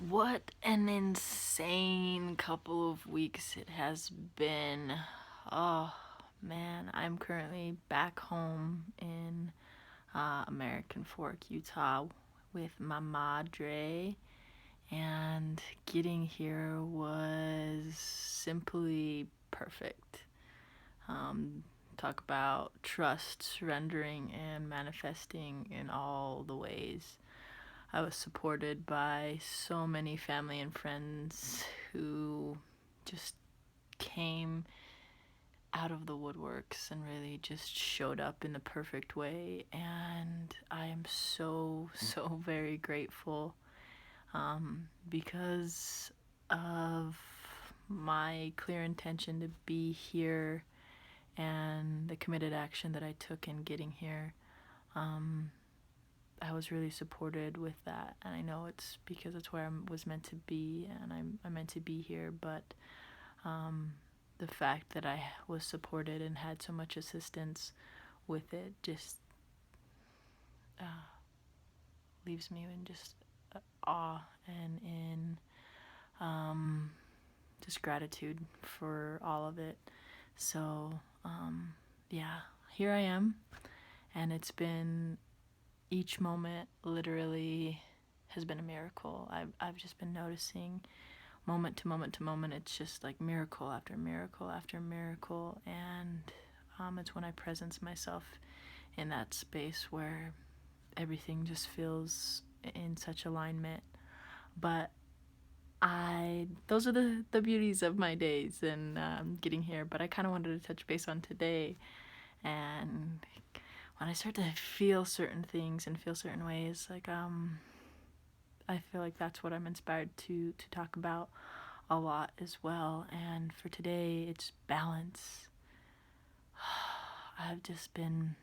What an insane couple of weeks it has been. Oh man, I'm currently back home in American Fork, Utah with my madre, and getting here was simply perfect. Um, Talk about trust, surrendering, and manifesting in all the ways. I was supported by so many family and friends who just came out of the woodworks and really just showed up in the perfect way. And I am so very grateful because of my clear intention to be here and the committed action that I took in getting here. Um, I was really supported with that, and I know it's because it's where I was meant to be, and I'm meant to be here. But um, the fact that I was supported and had so much assistance with it just uh, leaves me in just awe and in um, just gratitude for all of it. So yeah, here I am, and it's been each moment literally has been a miracle. I've just been noticing moment to moment to moment. It's just like miracle after miracle after miracle, and it's when I presence myself in that space where everything just feels in such alignment. But I those are the beauties of my days and getting here. But I kind of wanted to touch base on today, and when I start to feel certain things and feel certain ways, like I feel like that's what I'm inspired to talk about a lot as well. And for today, it's balance. I've just been,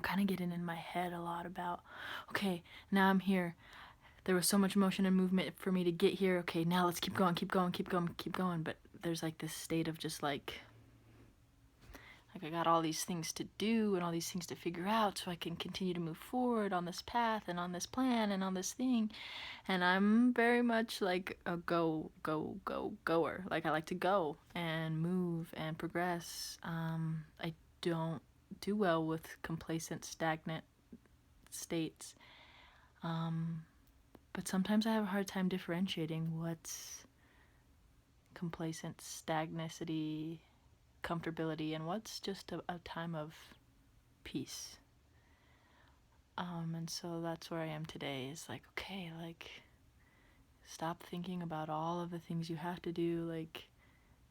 kind of getting in my head a lot about, okay, now I'm here. There was so much motion and movement for me to get here. Okay, now let's keep going, keep going, keep going, keep going. But there's like this state of just like I got all these things to do and all these things to figure out so I can continue to move forward on this path and on this plan and on this thing. And I'm very much like a goer. Like I like to go and move and progress. I don't do well with complacent, stagnant states. Um, but sometimes I have a hard time differentiating what's complacent, stagnicity, comfortability, and what's just a time of peace. And so that's where I am today is like, okay, like stop thinking about all of the things you have to do, like,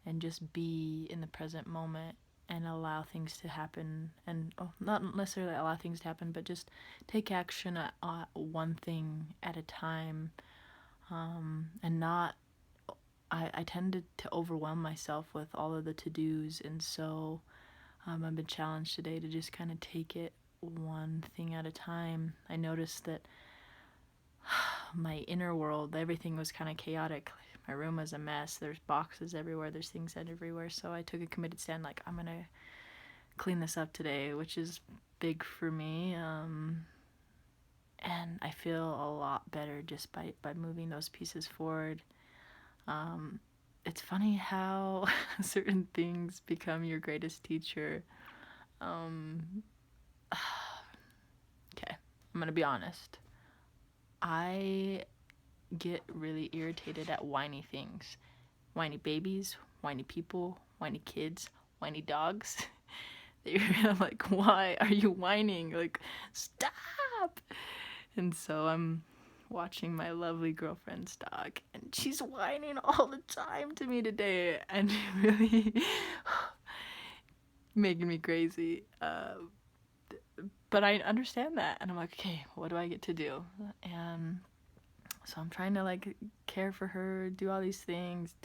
and just be in the present moment and allow things to happen. And not necessarily allow things to happen, but just take action at one thing at a time. And not, I tended to overwhelm myself with all of the to dos. And so I've been challenged today to just kind of take it one thing at a time. I noticed that my inner world, everything was kind of chaotic. My room was a mess. There's boxes everywhere. There's things everywhere. So I took a committed stand, like I'm gonna clean this up today, which is big for me. And I feel a lot better just by moving those pieces forward. Um, it's funny how certain things become your greatest teacher. Um, okay, I'm gonna be honest. I get really irritated at whiny things. Whiny babies, whiny people, whiny kids, whiny dogs. They're like, why are you whining? Like, stop! And so I'm watching my lovely girlfriend's dog, and she's whining all the time to me today, and really making me crazy. But I understand that, and I'm like, okay, what do I get to do? And so I'm trying to like care for her, do all these things,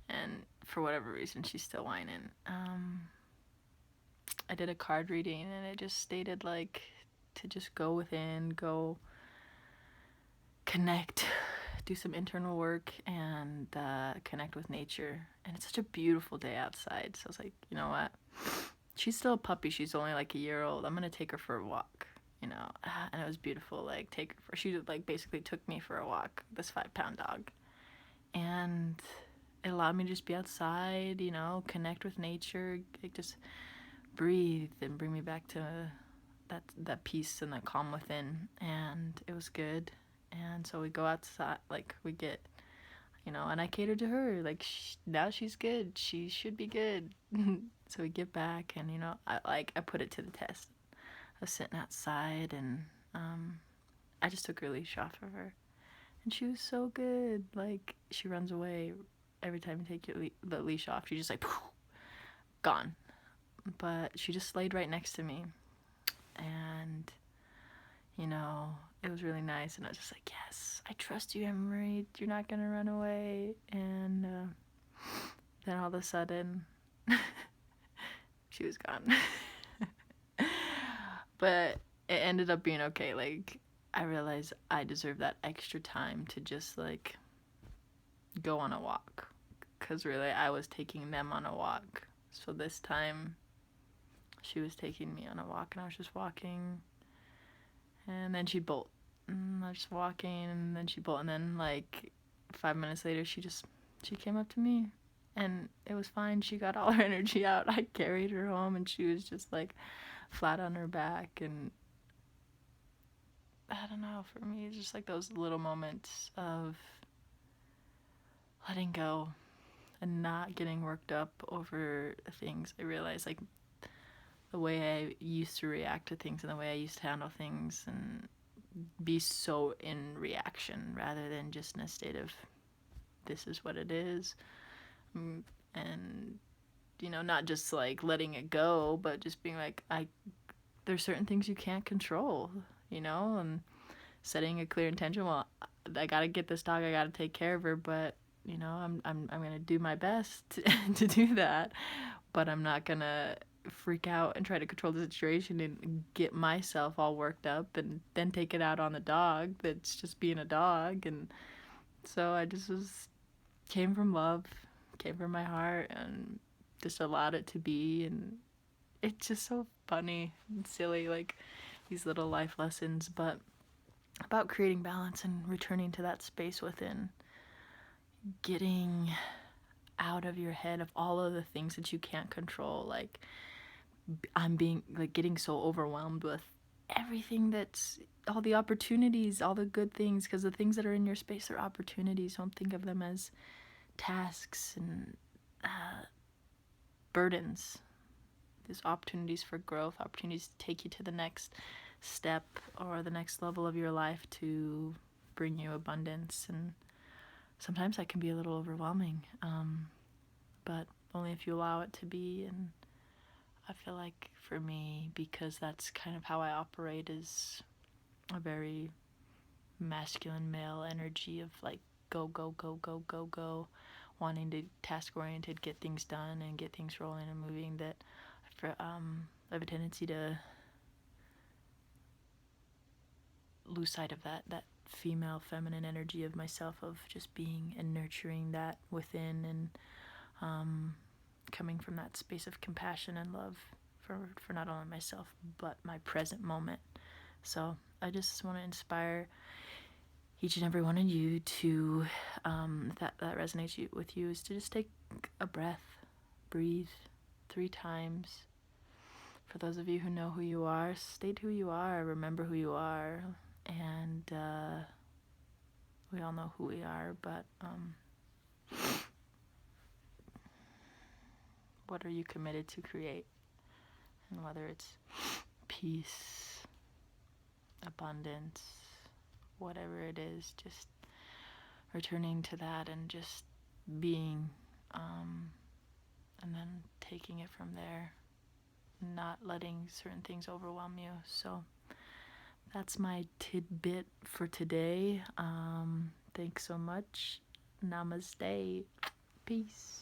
and for whatever reason, she's still whining. I did a card reading, and it just stated like to just go within, go connect, do some internal work, and connect with nature. And it's such a beautiful day outside. So I was like, you know what? She's still a puppy. She's only like a year old. I'm gonna take her for a walk. and it was beautiful. Like, she like basically took me for a walk, this 5-pound dog. And it allowed me to just be outside, connect with nature, like just breathe and bring me back to that peace and that calm within. And it was good. And so we go outside, like we get, and I cater to her. Like now she's good. She should be good. So we get back, and I put it to the test. I was sitting outside, and I just took her leash off of her, and she was so good. Like, she runs away every time you take the leash off. She's just like, poof, gone. But she just laid right next to me, and it was really nice. And I was just like, yes, I trust you, Emery. You're not gonna run away. And then all of a sudden, she was gone. But it ended up being okay. Like, I realized I deserve that extra time to just like go on a walk, because really I was taking them on a walk. So this time she was taking me on a walk, and I was just walking, and then she'd bolt, and I was just walking, and then she'd bolt, and then like 5 minutes later she came up to me, and it was fine. She got all her energy out. I carried her home, and she was just like flat on her back. And I don't know, for me it's just like those little moments of letting go and not getting worked up over things. I realized, like, the way I used to react to things and the way I used to handle things and be so in reaction rather than just in a state of, this is what it is. And not just like letting it go, but just being like, there's certain things you can't control, and setting a clear intention. Well, I gotta get this dog, I gotta take care of her, but I'm gonna do my best to do that, but I'm not gonna freak out and try to control the situation and get myself all worked up and then take it out on the dog that's just being a dog. And so I just came from love, came from my heart, and just allowed it to be. And it's just so funny and silly, like these little life lessons, but about creating balance and returning to that space within, getting out of your head of all of the things that you can't control. Like, I'm being like getting so overwhelmed with everything, that's all the opportunities, all the good things, because the things that are in your space are opportunities. Don't think of them as tasks and burdens. There's opportunities for growth, opportunities to take you to the next step or the next level of your life, to bring you abundance. And sometimes that can be a little overwhelming, but only if you allow it to be. And I feel like for me, because that's kind of how I operate, is a very masculine male energy of like go, go, go, go, go, go, wanting to task oriented, get things done and get things rolling and moving, that I have a tendency to lose sight of that female feminine energy of myself, of just being and nurturing that within, and coming from that space of compassion and love for not only myself but my present moment. So I just want to inspire each and every one of you to, that resonates with you, is to just take a breath, breathe 3 times. For those of you who know who you are, state who you are, remember who you are. And we all know who we are, but what are you committed to create? And whether it's peace, abundance, whatever it is, just returning to that and just being, and then taking it from there, not letting certain things overwhelm you. So that's my tidbit for today. Thanks so much. Namaste. Peace.